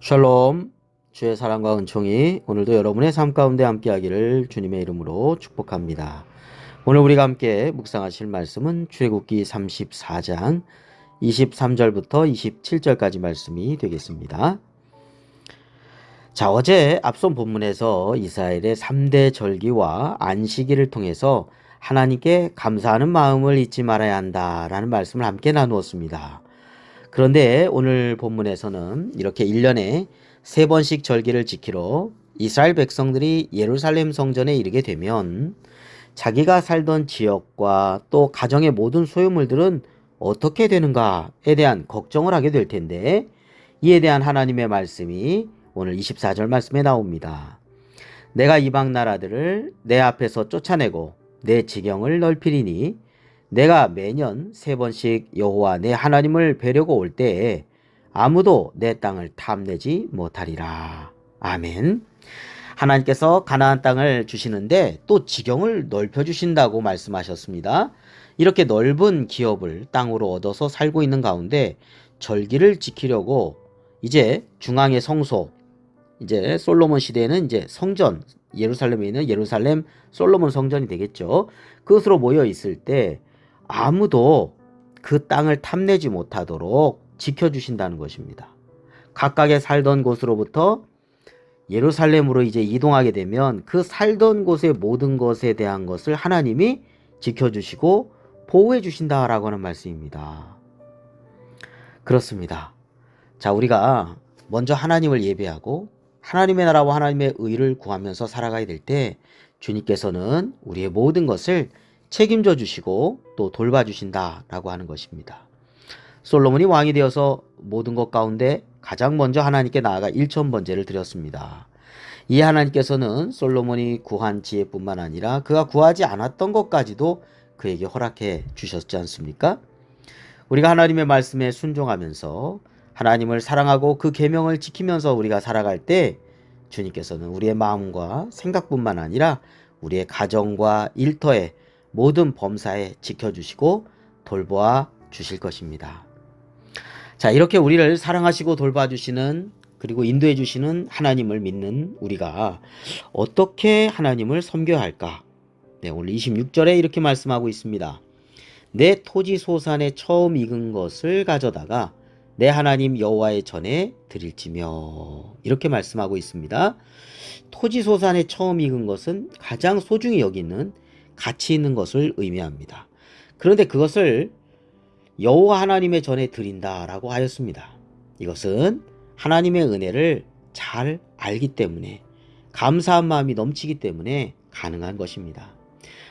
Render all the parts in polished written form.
샬롬, 주의 사랑과 은총이 오늘도 여러분의 삶 가운데 함께하기를 주님의 이름으로 축복합니다. 오늘 우리가 함께 묵상하실 말씀은 출애굽기 34장 23절부터 27절까지 말씀이 되겠습니다. 자, 어제 앞선 본문에서 이스라엘의 3대 절기와 안식일을 통해서 하나님께 감사하는 마음을 잊지 말아야 한다라는 말씀을 함께 나누었습니다. 그런데 오늘 본문에서는 이렇게 1년에 3번씩 절기를 지키러 이스라엘 백성들이 예루살렘 성전에 이르게 되면 자기가 살던 지역과 또 가정의 모든 소유물들은 어떻게 되는가에 대한 걱정을 하게 될 텐데, 이에 대한 하나님의 말씀이 오늘 24절 말씀에 나옵니다. 내가 이방 나라들을 내 앞에서 쫓아내고 내 지경을 넓히리니 내가 매년 3번씩 여호와 내 하나님을 뵈려고 올 때에 아무도 내 땅을 탐내지 못하리라. 아멘. 하나님께서 가나안 땅을 주시는데 또 지경을 넓혀주신다고 말씀하셨습니다. 이렇게 넓은 기업을 땅으로 얻어서 살고 있는 가운데 절기를 지키려고 이제 중앙의 성소, 이제 솔로몬 시대에는 이제 성전, 예루살렘에 있는 예루살렘 솔로몬 성전이 되겠죠. 그것으로 모여 있을 때 아무도 그 땅을 탐내지 못하도록 지켜주신다는 것입니다. 각각의 살던 곳으로부터 예루살렘으로 이제 이동하게 되면 그 살던 곳의 모든 것에 대한 것을 하나님이 지켜주시고 보호해 주신다라고 하는 말씀입니다. 그렇습니다. 자, 우리가 먼저 하나님을 예배하고 하나님의 나라와 하나님의 의를 구하면서 살아가야 될 때 주님께서는 우리의 모든 것을 책임져 주시고 또 돌봐주신다라고 하는 것입니다. 솔로몬이 왕이 되어서 모든 것 가운데 가장 먼저 하나님께 나아가 1,000번제를 드렸습니다. 이 하나님께서는 솔로몬이 구한 지혜뿐만 아니라 그가 구하지 않았던 것까지도 그에게 허락해 주셨지 않습니까? 우리가 하나님의 말씀에 순종하면서 하나님을 사랑하고 그 계명을 지키면서 우리가 살아갈 때 주님께서는 우리의 마음과 생각뿐만 아니라 우리의 가정과 일터에 모든 범사에 지켜주시고 돌보아 주실 것입니다. 자, 이렇게 우리를 사랑하시고 돌봐주시는 그리고 인도해 주시는 하나님을 믿는 우리가 어떻게 하나님을 섬겨야 할까? 네, 오늘 26절에 이렇게 말씀하고 있습니다. 내 토지 소산에 처음 익은 것을 가져다가 내 하나님 여호와의 전에 드릴지며, 이렇게 말씀하고 있습니다. 토지 소산에 처음 익은 것은 가장 소중히 여기는 가치 있는 것을 의미합니다. 그런데 그것을 여호와 하나님의 전에 드린다라고 하였습니다. 이것은 하나님의 은혜를 잘 알기 때문에, 감사한 마음이 넘치기 때문에 가능한 것입니다.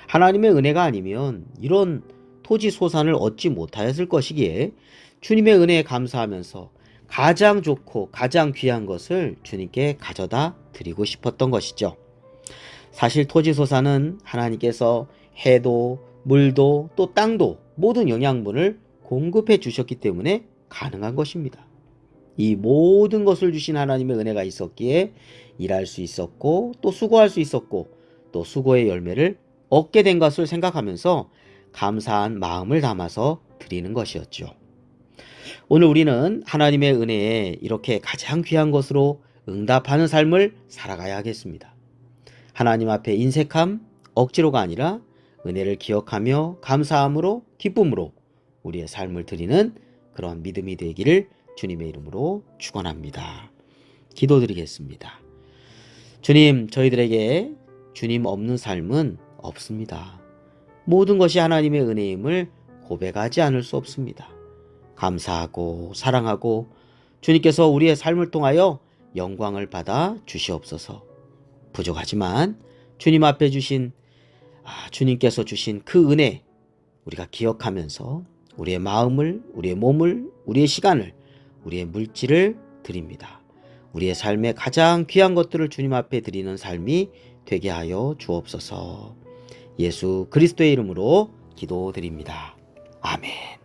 하나님의 은혜가 아니면 이런 토지 소산을 얻지 못하였을 것이기에 주님의 은혜에 감사하면서 가장 좋고 가장 귀한 것을 주님께 가져다 드리고 싶었던 것이죠. 사실 토지 소산은 하나님께서 해도 물도 또 땅도 모든 영양분을 공급해 주셨기 때문에 가능한 것입니다. 이 모든 것을 주신 하나님의 은혜가 있었기에 일할 수 있었고 또 수고할 수 있었고 또 수고의 열매를 얻게 된 것을 생각하면서 감사한 마음을 담아서 드리는 것이었죠. 오늘 우리는 하나님의 은혜에 이렇게 가장 귀한 것으로 응답하는 삶을 살아가야 하겠습니다. 하나님 앞에 인색함, 억지로가 아니라 은혜를 기억하며 감사함으로 기쁨으로 우리의 삶을 드리는 그런 믿음이 되기를 주님의 이름으로 축원합니다. 기도드리겠습니다. 주님, 저희들에게 주님 없는 삶은 없습니다. 모든 것이 하나님의 은혜임을 고백하지 않을 수 없습니다. 감사하고 사랑하고 주님께서 우리의 삶을 통하여 영광을 받아 주시옵소서. 부족하지만 주님 앞에 주신 주님께서 주신 그 은혜 우리가 기억하면서 우리의 마음을, 우리의 몸을, 우리의 시간을, 우리의 물질을 드립니다. 우리의 삶의 가장 귀한 것들을 주님 앞에 드리는 삶이 되게 하여 주옵소서. 예수 그리스도의 이름으로 기도드립니다. 아멘.